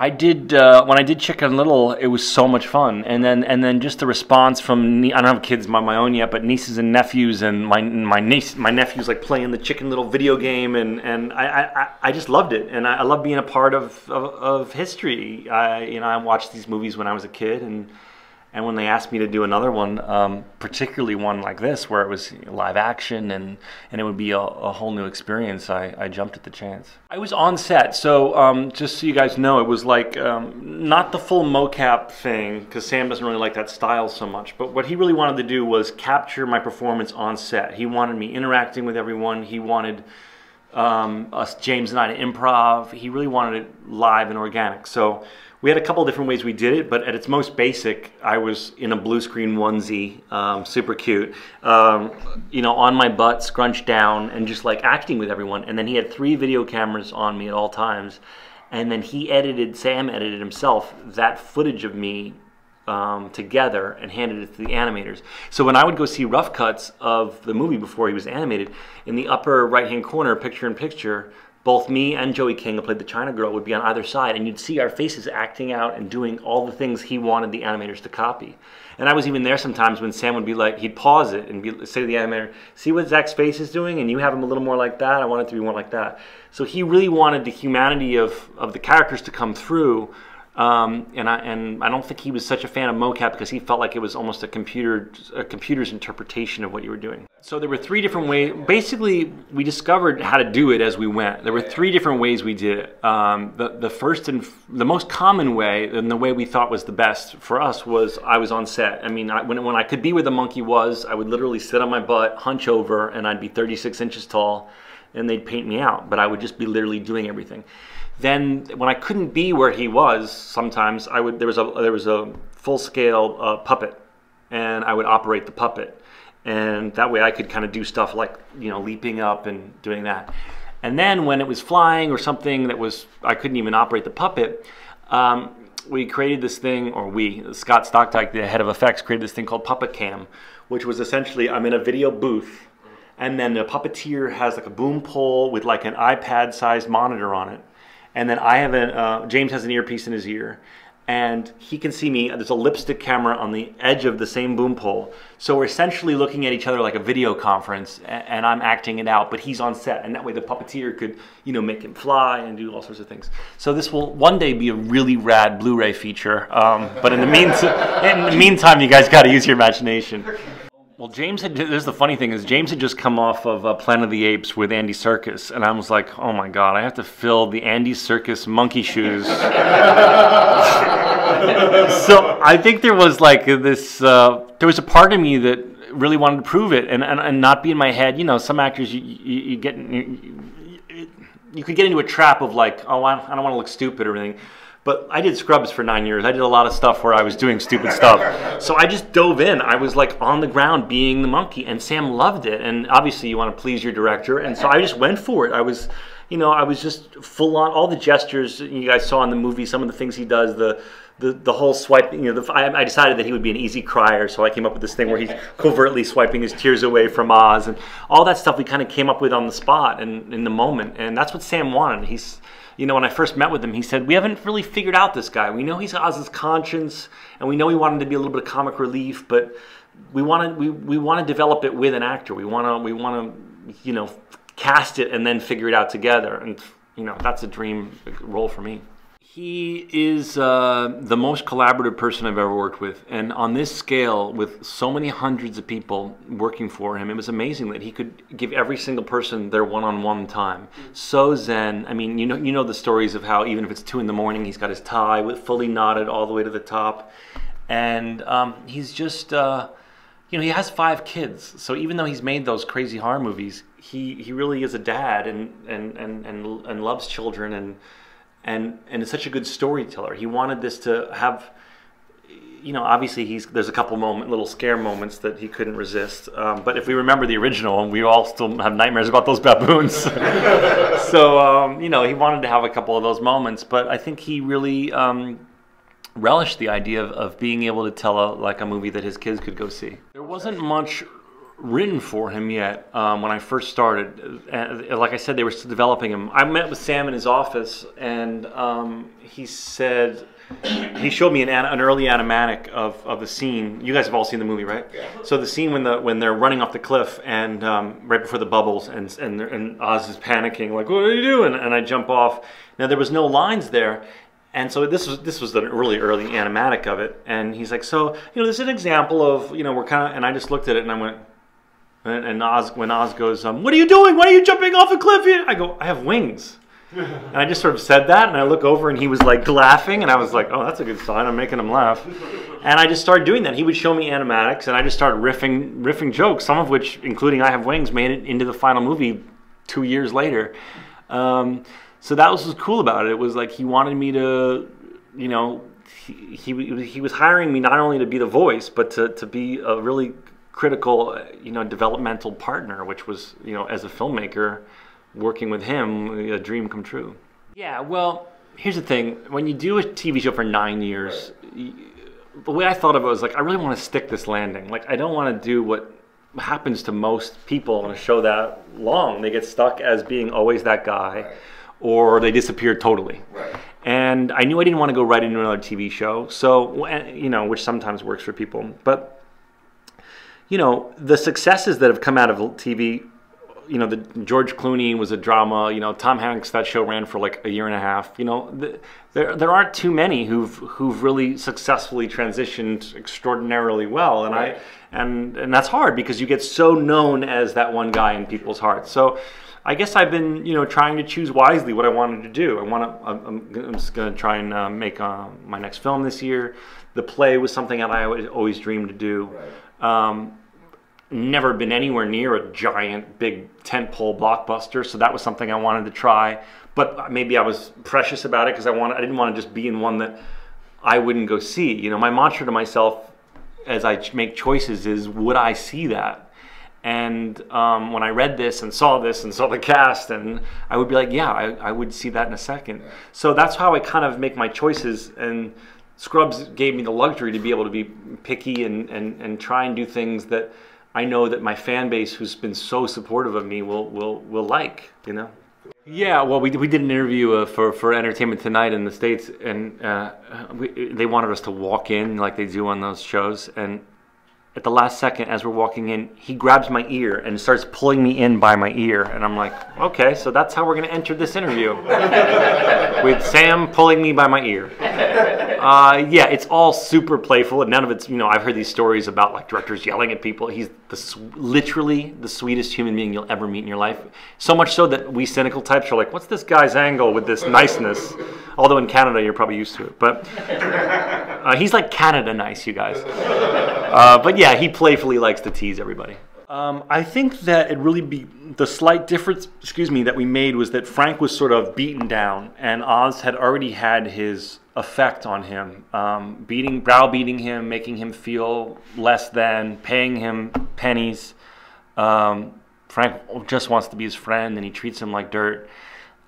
I did when I did Chicken Little. It was so much fun, and then just the response from I don't have kids of my own yet, but nieces and nephews, and my nephews like playing the Chicken Little video game, and I just loved it, and I love being a part of history. I watched these movies when I was a kid, and when they asked me to do another one, particularly one like this where it was live action and it would be a whole new experience, I jumped at the chance. I was on set, so just so you guys know, it was like not the full mocap thing, because Sam doesn't really like that style so much, but what he really wanted to do was capture my performance on set. He wanted me interacting with everyone. He wanted us, James and I, to improv. He really wanted it live and organic. So we had a couple of different ways we did it, but at its most basic, I was in a blue screen onesie, super cute, on my butt, scrunched down, and just like acting with everyone. And then he had 3 video cameras on me at all times. And then Sam edited himself that footage of me together and handed it to the animators. So when I would go see rough cuts of the movie before he was animated, in the upper right-hand corner, picture in picture, both me and Joey King, who played the China girl, would be on either side, and you'd see our faces acting out and doing all the things he wanted the animators to copy. And I was even there sometimes when Sam would be like, he'd pause it and say to the animator, see what Zach's face is doing? And you have him a little more like that. I want it to be more like that. So he really wanted the humanity of the characters to come through. And I don't think he was such a fan of mocap because he felt like it was almost a computer's interpretation of what you were doing. So there were 3 different ways. Basically, we discovered how to do it as we went. There were 3 different ways we did it. The first and the most common way, and the way we thought was the best for us, was I was on set. I mean, when I could be where the monkey was, I would literally sit on my butt, hunch over, and I'd be 36 inches tall, and they'd paint me out. But I would just be literally doing everything. Then, when I couldn't be where he was, sometimes there was a full-scale puppet, and I would operate the puppet, and that way I could kind of do stuff like leaping up and doing that. And then when it was flying or something I couldn't even operate the puppet, we created this thing, or Scott Stockdyke, the head of effects, created this thing called Puppet Cam, which was essentially I'm in a video booth, and then the puppeteer has like a boom pole with like an iPad-sized monitor on it. And then I have James has an earpiece in his ear, and he can see me. There's a lipstick camera on the edge of the same boom pole. So we're essentially looking at each other like a video conference, and I'm acting it out, but he's on set, and that way the puppeteer could, make him fly and do all sorts of things. So this will one day be a really rad Blu-ray feature, but in the meantime, you guys got to use your imagination. Well, this is the funny thing is James had just come off of Planet of the Apes with Andy Serkis, and I was like, oh my God, I have to fill the Andy Serkis monkey shoes. So I think there was like this, there was a part of me that really wanted to prove it and not be in my head. Some actors you could get into a trap of like, oh, I don't want to look stupid or anything. But I did Scrubs for 9 years. I did a lot of stuff where I was doing stupid stuff. So I just dove in. I was like on the ground being the monkey, and Sam loved it. And obviously you want to please your director. And so I just went for it. I was just full on, all the gestures you guys saw in the movie, some of the things he does, the whole swiping, I decided that he would be an easy crier, so I came up with this thing where he's covertly swiping his tears away from Oz, and all that stuff we kind of came up with on the spot and in the moment. And that's what Sam wanted. When I first met with him, he said, we haven't really figured out this guy. We know he's Oz's conscience, and we know he wanted to be a little bit of comic relief, but we want to develop it with an actor. We want to cast it and then figure it out together. And that's a dream role for me. He is the most collaborative person I've ever worked with, and on this scale, with so many hundreds of people working for him, it was amazing that he could give every single person their one-on-one time. So zen. I mean, you know the stories of how even if it's 2 in the morning, he's got his tie fully knotted all the way to the top, and he's just he has 5 kids. So even though he's made those crazy horror movies, he really is a dad and loves children and is such a good storyteller. He wanted this to have, obviously there's a couple little scare moments that he couldn't resist. But if we remember the original, we all still have nightmares about those baboons. So, he wanted to have a couple of those moments. But I think he really relished the idea of being able to tell a movie that his kids could go see. There wasn't much written for him yet. When I first started, like I said, they were still developing him. I met with Sam in his office, and he said he showed me an early animatic of the scene. You guys have all seen the movie, right? Yeah. So the scene when they're running off the cliff and right before the bubbles, and Oz is panicking, like, "What are you doing?" And I jump off. Now there was no lines there. And so this was the really early animatic of it, and he's like, so this is an example of we're kind of, and I just looked at it and I went, and when Oz goes, what are you doing? Why are you jumping off a cliff? I go, I have wings, and I just sort of said that, and I look over and he was like laughing, and I was like, oh, that's a good sign. I'm making him laugh, and I just started doing that. He would show me animatics, and I just started riffing jokes, some of which, including I Have Wings, made it into the final movie 2 years later. So that was what's cool about it. It was like he wanted me to, he was hiring me not only to be the voice, but to be a really critical, developmental partner, which was, as a filmmaker, working with him, a dream come true. Yeah, well, here's the thing. When you do a TV show for 9 years, the way I thought of it was like, I really want to stick this landing. Like, I don't want to do what happens to most people on a show that long. They get stuck as being always that guy. Right. Or they disappeared totally. Right. And I knew I didn't want to go right into another TV show, so which sometimes works for people. But the successes that have come out of TV, the George Clooney was a drama. Tom Hanks, that show ran for like a year and a half. There aren't too many who've really successfully transitioned extraordinarily well, and right. and that's hard because you get so known as that one guy in people's hearts. So I guess I've been, trying to choose wisely what I wanted to do. I'm just going to try and make my next film this year. The play was something that I always dreamed to do. Right. Never been anywhere near a giant, big tentpole blockbuster, so that was something I wanted to try. But maybe I was precious about it because I didn't want to just be in one that I wouldn't go see. My mantra to myself as I make choices is, would I see that? And when I read this and saw the cast, and I would be like, yeah, I would see that in a second. Yeah. So that's how I kind of make my choices. And Scrubs gave me the luxury to be able to be picky and try and do things that I know that my fan base, who's been so supportive of me, will like. Yeah, well, we did an interview for Entertainment Tonight in the States, and they wanted us to walk in like they do on those shows, and at the last second, as we're walking in, he grabs my ear and starts pulling me in by my ear. And I'm like, okay, so that's how we're going to enter this interview. With Sam pulling me by my ear. Yeah, it's all super playful. And none of it's, I've heard these stories about like directors yelling at people. He's literally the sweetest human being you'll ever meet in your life. So much so that we cynical types are like, what's this guy's angle with this niceness? Although in Canada, you're probably used to it. But he's like Canada nice, you guys. But yeah, he playfully likes to tease everybody. I think that the slight difference, that we made was that Frank was sort of beaten down, and Oz had already had his effect on him, browbeating him, making him feel less than, paying him pennies. Frank just wants to be his friend, and he treats him like dirt.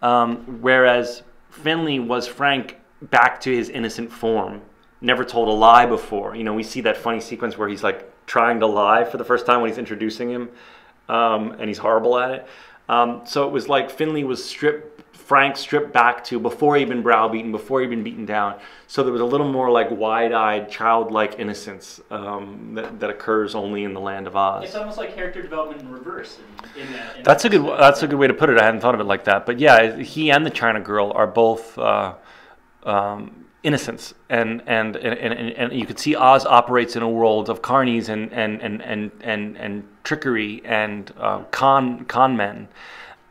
Whereas Finley was Frank back to his innocent form. Never told a lie before. We see that funny sequence where he's like trying to lie for the first time when he's introducing him, and he's horrible at it. So it was like Finley was Frank stripped back to before he'd been browbeaten, before he'd been beaten down. So there was a little more like wide-eyed, childlike innocence that occurs only in the land of Oz. It's almost like character development in reverse. That's a good way to put it. I hadn't thought of it like that. But yeah, he and the China girl are both innocence, and you could see Oz operates in a world of carnies and trickery and con men,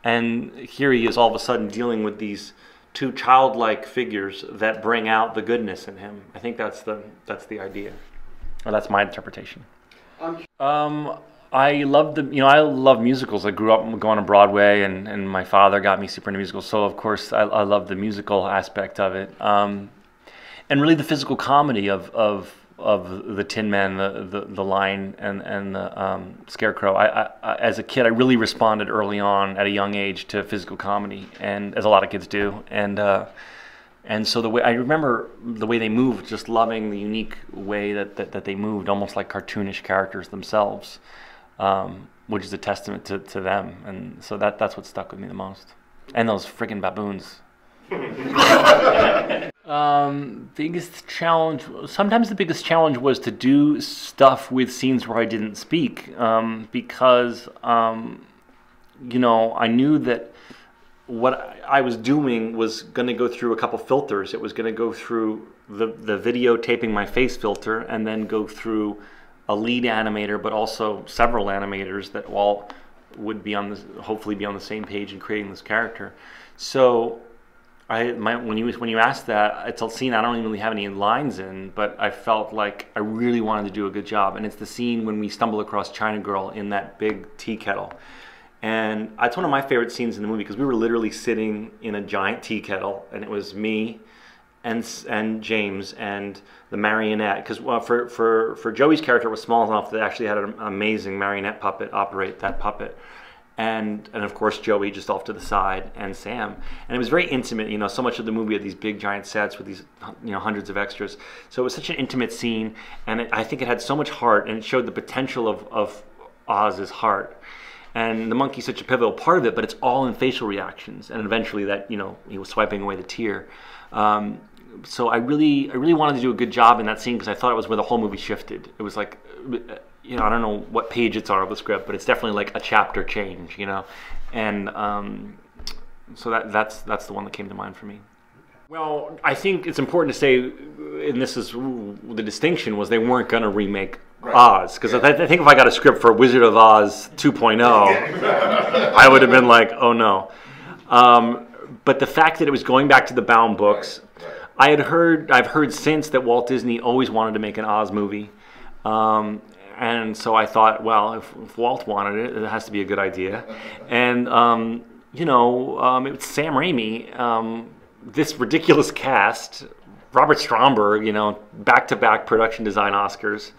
and here he is all of a sudden dealing with these two childlike figures that bring out the goodness in him. I think that's the idea, or that's my interpretation. I love I love musicals. I grew up going to Broadway, and my father got me super into musicals, so of course I love the musical aspect of it. And really the physical comedy of the Tin Man, the Lion, and the Scarecrow. I as a kid, I really responded early on at a young age to physical comedy, and as a lot of kids do. And so I remember the way they moved, just loving the unique way that they moved, almost like cartoonish characters themselves. which is a testament to them. And so that's what stuck with me the most. And those friggin' baboons. Biggest challenge. Sometimes the biggest challenge was to do stuff with scenes where I didn't speak, because you know, I knew that what I was doing was going to go through a couple filters. It was going to go through the videotaping my face filter, and then go through a lead animator, but also several animators that all would be on this, hopefully be on the same page in creating this character. So when you asked that, it's a scene I don't even really have any lines in, but I felt like I really wanted to do a good job. And it's the scene when we stumble across China Girl in that big tea kettle. And it's one of my favorite scenes in the movie, because we were literally sitting in a giant tea kettle, and it was me and James and the marionette. Because for Joey's character, it was small enough that they actually had an amazing marionette puppet operate that puppet. And of course Joey just off to the side, and Sam. And it was very intimate, you know, so much of the movie had these big giant sets with these, you know, hundreds of extras. So it was such an intimate scene, and I think it had so much heart, and it showed the potential of Oz's heart. And the monkey's such a pivotal part of it, but it's all in facial reactions, and eventually that, you know, he was swiping away the tear. So I really wanted to do a good job in that scene, because I thought it was where the whole movie shifted. It was like, you know, I don't know what page it's on of the script, but it's definitely like a chapter change, you know. And so that's the one that came to mind for me. Well, I think it's important to say, and this is the distinction, was they weren't going to remake Oz. Because I think if I got a script for Wizard of Oz 2.0, I would have been like, oh no. But the fact that it was going back to the bound books, I've heard since that Walt Disney always wanted to make an Oz movie. And so I thought, well, if Walt wanted it, it has to be a good idea. And, you know, it's Sam Raimi, this ridiculous cast, Robert Stromberg, you know, back-to-back production design Oscars.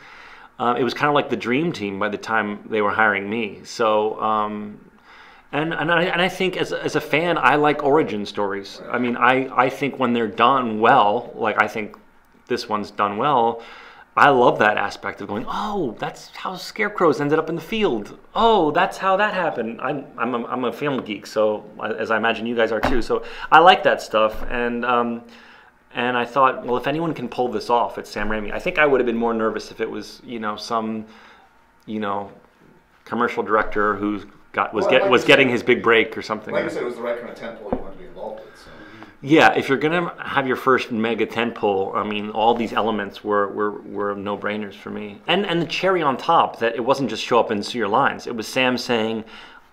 It was kind of like the dream team by the time they were hiring me. So, and I think as a fan, I like origin stories. I mean, I think when they're done well, like I think this one's done well, I love that aspect of going, oh, that's how scarecrows ended up in the field. Oh, that's how that happened. I'm a film geek, so as I imagine you guys are too. So I like that stuff, and I thought, well, if anyone can pull this off, it's Sam Raimi. I think I would have been more nervous if it was, you know, some, you know, commercial director who was getting his big break or something. Like I said, it was the right kind of tentpole you wanted to be involved with. So. Yeah, if you're gonna have your first mega tentpole, I mean, all these elements were no-brainers for me. And the cherry on top, that it wasn't just show up and see your lines. It was Sam saying,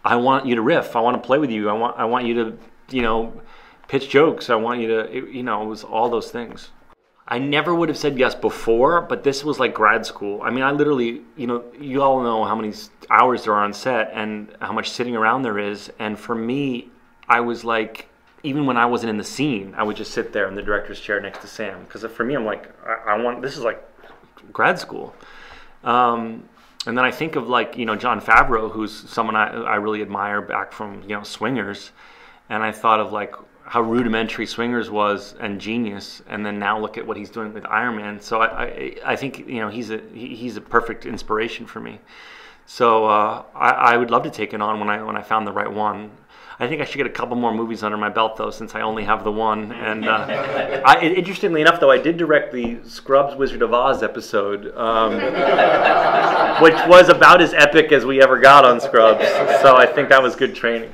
"I want you to riff. I want to play with you. I want you to, you know, pitch jokes. I want you to, you know." It was all those things. I never would have said yes before, but this was like grad school. I mean, I literally, you know, you all know how many hours there are on set and how much sitting around there is. And for me, I was like, even when I wasn't in the scene, I would just sit there in the director's chair next to Sam. Because for me, I'm like, this is like grad school. And then I think of like, you know, Jon Favreau, who's someone I really admire back from, you know, Swingers. And I thought of like how rudimentary Swingers was and genius. And then now look at what he's doing with Iron Man. So I think, you know, he's a perfect inspiration for me. So I would love to take it on when I found the right one. I think I should get a couple more movies under my belt, though, since I only have the one. And interestingly enough, though, I did direct the Scrubs Wizard of Oz episode, which was about as epic as we ever got on Scrubs. So I think that was good training.